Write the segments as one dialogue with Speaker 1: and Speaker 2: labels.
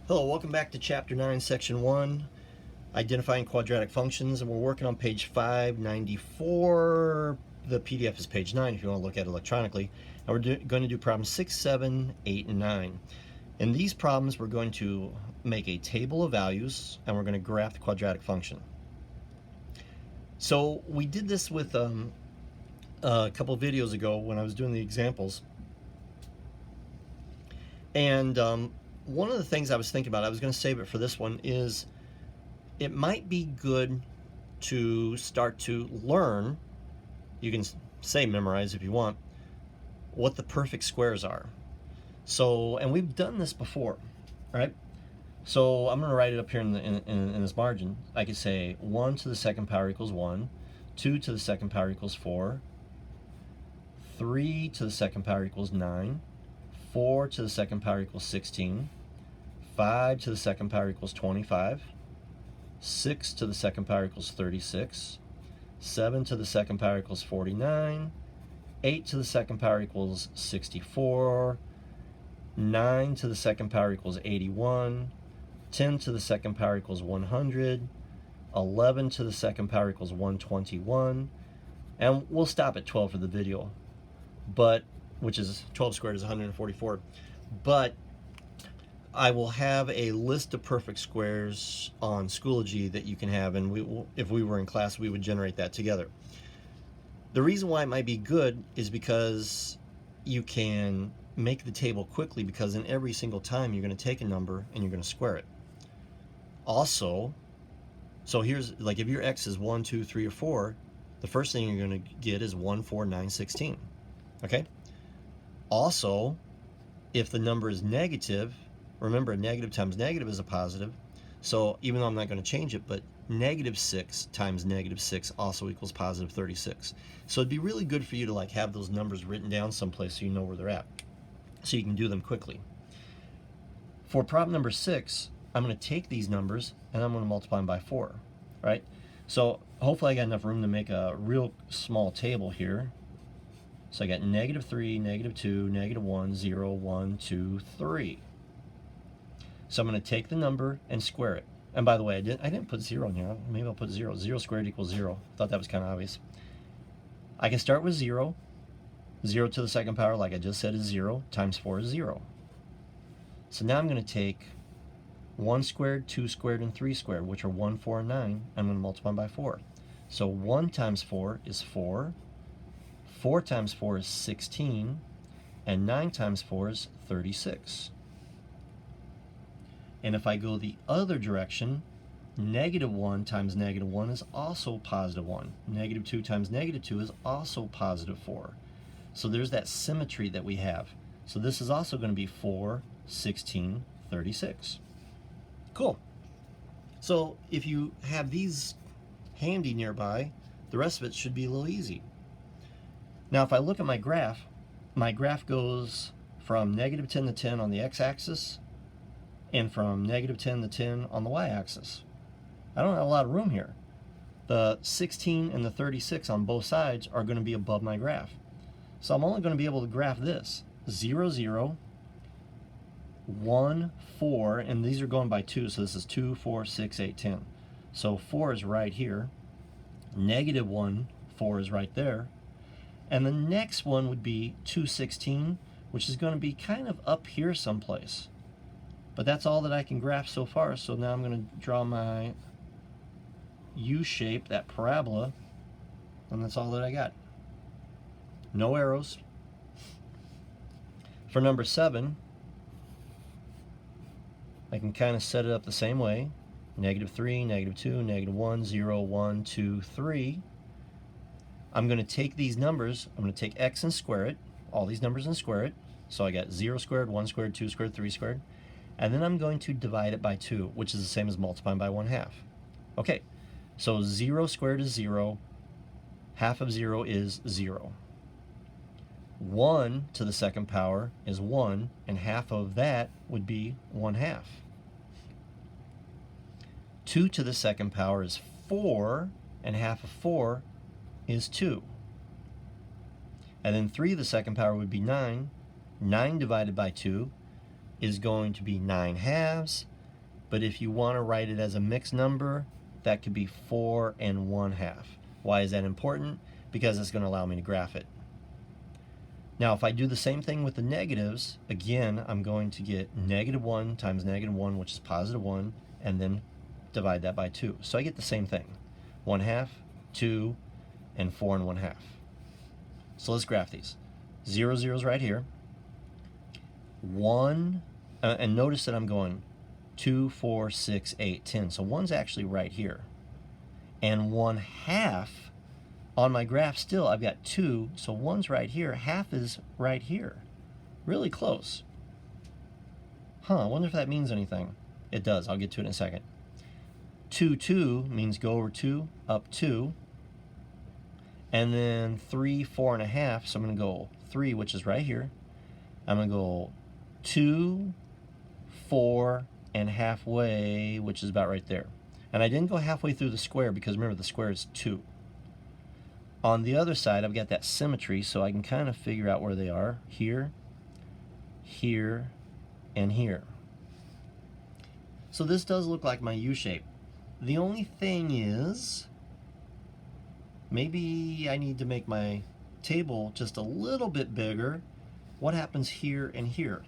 Speaker 1: Hello, welcome back to Chapter 9, Section 1, Identifying Quadratic Functions, and we're working on page 594. The PDF is page 9 if you want to look at it electronically. And we're going to do problems 6, 7, 8, and 9. In these problems, we're going to make a table of values, and we're going to graph the quadratic function. So we did this with a couple of videos ago when I was doing the examples. And one of the things I was thinking about, I was going to save it for this one, is it might be good to start to learn, you can say memorize if you want, what the perfect squares are. So, and we've done this before, right? So I'm going to write it up here in this margin. I could say 1 to the second power equals 1, 2 to the second power equals 4, 3 to the second power equals 9, 4 to the second power equals 16, 5 to the second power equals 25, 6 to the second power equals 36, 7 to the second power equals 49, 8 to the second power equals 64, 9 to the second power equals 81, 10 to the second power equals 100, 11 to the second power equals 121, and we'll stop at 12 for the video, but which is 12 squared is 144. But I will have a list of perfect squares on Schoology that you can have, and if we were in class, we would generate that together. The reason why it might be good is because you can make the table quickly, because in every single time you're going to take a number and you're going to square it. Also, so here's, like, if your x is 1, 2, 3, or 4, the first thing you're going to get is 1, 4, 9, 16. Okay? Also, if the number is negative, remember, a negative times negative is a positive. So even though I'm not going to change it, but negative 6 times negative 6 also equals positive 36. So it'd be really good for you to like have those numbers written down someplace so you know where they're at, so you can do them quickly. For problem number 6, I'm going to take these numbers and I'm going to multiply them by 4, right? So hopefully I got enough room to make a real small table here. So I got negative 3, negative 2, negative 1, 0, 1, 2, 3. So I'm going to take the number and square it. And by the way, I didn't put 0 in here. Maybe I'll put 0. 0 squared equals 0. Thought that was kind of obvious. I can start with 0. 0 to the second power, like I just said, is 0. Times 4 is 0. So now I'm going to take 1 squared, 2 squared, and 3 squared, which are 1, 4, and 9. I'm going to multiply them by 4. So 1 times 4 is 4. 4 times 4 is 16, and 9 times 4 is 36. And if I go the other direction, negative 1 times negative 1 is also positive 1. Negative 2 times negative 2 is also positive 4. So there's that symmetry that we have. So this is also going to be 4, 16, 36. Cool. So if you have these handy nearby, the rest of it should be a little easy. Now, if I look at my graph goes from negative 10 to 10 on the x-axis and from negative 10 to 10 on the y-axis. I don't have a lot of room here. The 16 and the 36 on both sides are going to be above my graph. So I'm only going to be able to graph this. 0, 0, 1, 4, and these are going by 2, so this is 2, 4, 6, 8, 10. So 4 is right here. Negative 1, 4 is right there. And the next one would be 216, which is going to be kind of up here someplace. But that's all that I can graph so far, so now I'm going to draw my U-shape, that parabola, and that's all that I got. No arrows. For number 7, I can kind of set it up the same way. Negative 3, negative 2, negative 1, 0, 1, 2, 3. I'm going to take these numbers, I'm going to take x and square it, all these numbers and square it. So I got 0 squared, 1 squared, 2 squared, 3 squared. And then I'm going to divide it by 2, which is the same as multiplying by 1/2. Okay, so 0 squared is 0, half of 0 is 0. 1 to the second power is 1, and half of that would be 1/2. 2 to the second power is 4, and half of 4 is 2. And then 3 to the second power would be 9. 9 divided by 2 is going to be 9 halves, But if you want to write it as a mixed number, that could be 4 1/2. Why is that important? Because it's going to allow me to graph it. Now, if I do the same thing with the negatives, again, I'm going to get -1 times -1, which is +1, and then divide that by 2. So I get the same thing, 1/2, 2, and 4 1/2. So let's graph these. 0, 0 is right here. 1, and notice that I'm going 2, 4, 6, 8, 10. So 1's actually right here. And 1/2 on my graph still, I've got 2, so 1's right here, half is right here. Really close. I wonder if that means anything. It does, I'll get to it in a second. 2, 2 means go over 2, up 2. And then 3, 4 1/2, so I'm going to go 3, which is right here. I'm going to go 2, 4, and halfway, which is about right there. And I didn't go halfway through the square because remember the square is 2. On the other side, I've got that symmetry, so I can kind of figure out where they are. Here, here, and here. So this does look like my U shape. The only thing is, maybe I need to make my table just a little bit bigger. What happens here and here?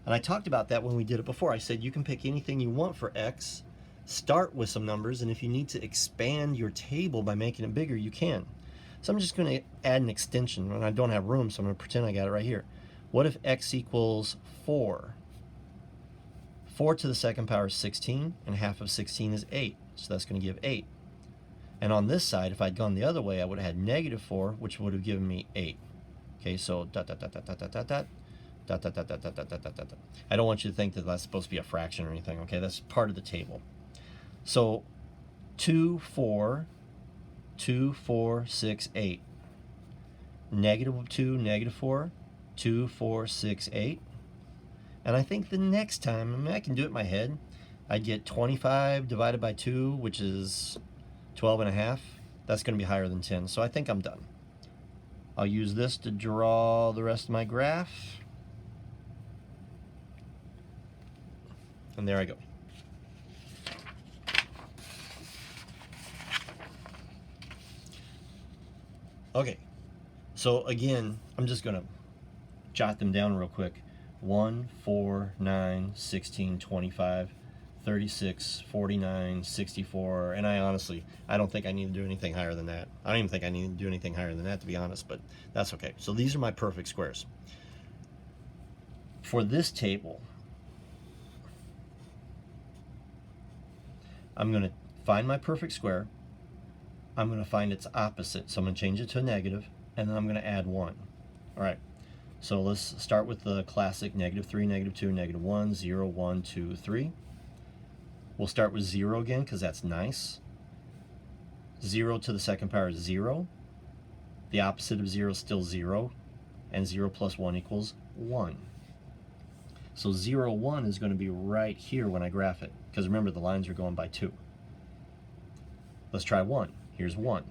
Speaker 1: And I talked about that when we did it before. I said you can pick anything you want for x, start with some numbers, and if you need to expand your table by making it bigger, you can. So I'm just going to add an extension, and I don't have room, so I'm going to pretend I got it right here. What if x equals 4? 4 to the second power is 16, and half of 16 is 8, so that's going to give 8. And on this side, if I'd gone the other way, I would have had -4, which would have given me 8. Okay, so dot, dot, dot, dot, dot, dot, dot, dot. Dot, dot, dot, dot, dot, dot, dot, dot, dot. I don't want you to think that that's supposed to be a fraction or anything, okay? That's part of the table. So 2, 4, 2, 4, 6, 8. -2, -4, 2, 4, 6, 8. And I think the next time, I mean, I can do it in my head. I'd get 25 divided by 2, which is 12 1/2. That's going to be higher than 10, so I think I'm done. I'll use this to draw the rest of my graph. And there I go. Okay, so again, I'm just going to jot them down real quick. 1, 4, 9, 16, 25, 36, 49, 64, and I don't think I need to do anything higher than that. I don't even think I need to do anything higher than that, to be honest, but that's okay. So these are my perfect squares. For this table, I'm going to find my perfect square. I'm going to find its opposite, so I'm going to change it to a negative, and then I'm going to add 1. All right, so let's start with the classic -3, -2, -1, 0, 1, 2, 3. We'll start with 0 again because that's nice. 0 to the second power is 0. The opposite of 0 is still 0, and 0 plus 1 equals 1. So 0, 1 is going to be right here when I graph it, because remember the lines are going by 2. Let's try 1. Here's 1.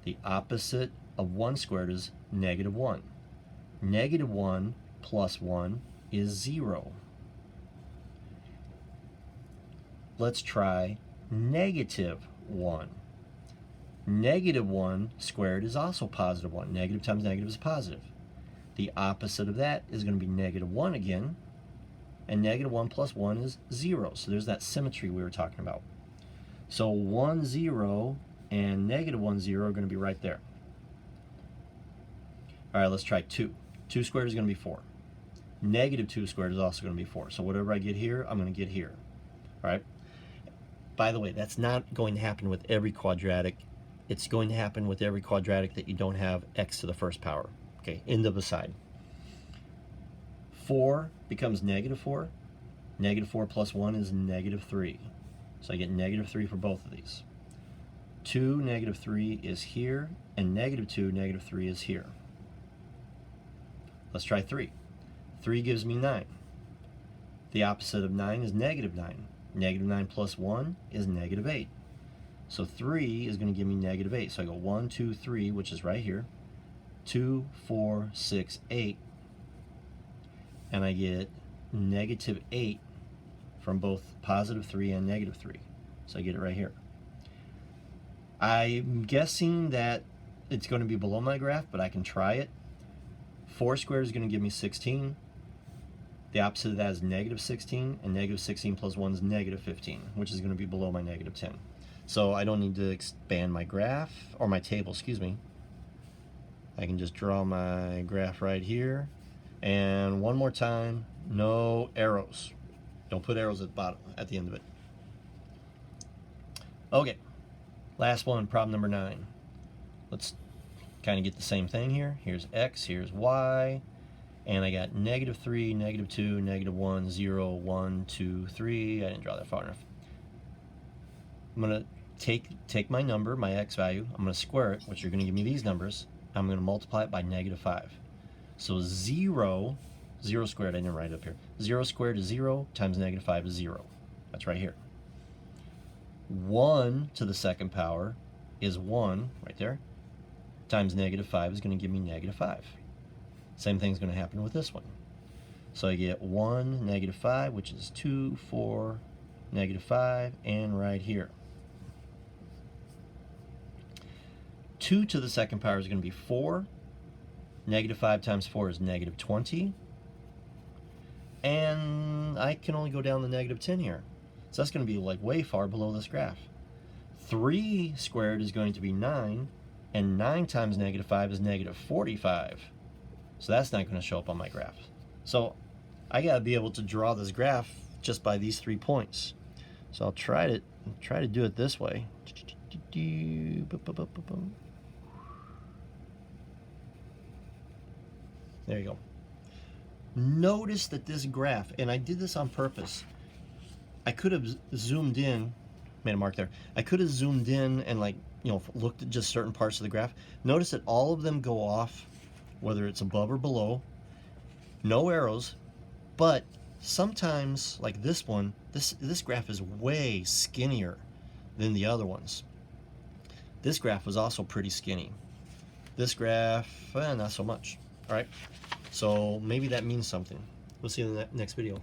Speaker 1: The opposite of 1 squared is -1. -1 plus 1 is 0. Let's try -1. -1 squared is also +1. Negative times negative is positive. The opposite of that is going to be -1 again, and -1 plus 1 is 0. So there's that symmetry we were talking about. So 1, 0 and -1, 0 are going to be right there. All right, let's try 2. 2 squared is going to be 4. -2 squared is also going to be 4. So whatever I get here, I'm going to get here. All right. By the way, that's not going to happen with every quadratic. It's going to happen with every quadratic that you don't have x to the first power. Okay, end of aside. 4 becomes -4. -4 plus 1 is -3. So I get -3 for both of these. 2, -3 is here, and -2, -3 is here. Let's try 3. 3 gives me 9. The opposite of 9 is -9. -9 plus 1 is -8. So 3 is going to give me -8. So I go 1, 2, 3, which is right here. 2, 4, 6, 8. And I get -8 from both positive 3 and negative 3. So I get it right here. I'm guessing that it's going to be below my graph, but I can try it. 4 squared is going to give me 16. The opposite of that is negative 16, and negative 16 plus 1 is negative 15, which is going to be below my negative 10. So I don't need to expand my graph, or my table, excuse me. I can just draw my graph right here. And one more time, no arrows. Don't put arrows at the bottom, at the end of it. Okay, last one, problem number 9. Let's kind of get the same thing here. Here's x, here's y, and I got negative 3, negative 2, negative 1, 0, 1, 2, 3. I didn't draw that far enough. I'm going to take my number, my x value, I'm going to square it, which are going to give me these numbers. I'm going to multiply it by negative 5. So 0 squared, I didn't write it up here. 0 squared is 0 times negative 5 is 0. That's right here. 1 to the second power is 1, right there, times negative 5 is going to give me negative 5. Same thing's going to happen with this one. So I get 1, negative 5, which is 2, 4, negative 5, and right here. 2 to the second power is going to be 4. Negative 5 times 4 is negative 20. And I can only go down to negative 10 here. So that's going to be like way far below this graph. 3 squared is going to be 9, and 9 times negative 5 is negative 45. So that's not going to show up on my graph. So I got to be able to draw this graph just by these 3 points. So I'll try to do it this way. There you go. Notice that this graph, and I did this on purpose, I could have zoomed in, made a mark there. I could have zoomed in and looked at just certain parts of the graph. Notice that all of them go off, whether it's above or below. No arrows, but sometimes, like this one, this graph is way skinnier than the other ones. This graph was also pretty skinny. This graph, not so much. All right, so maybe that means something. We'll see you in the next video.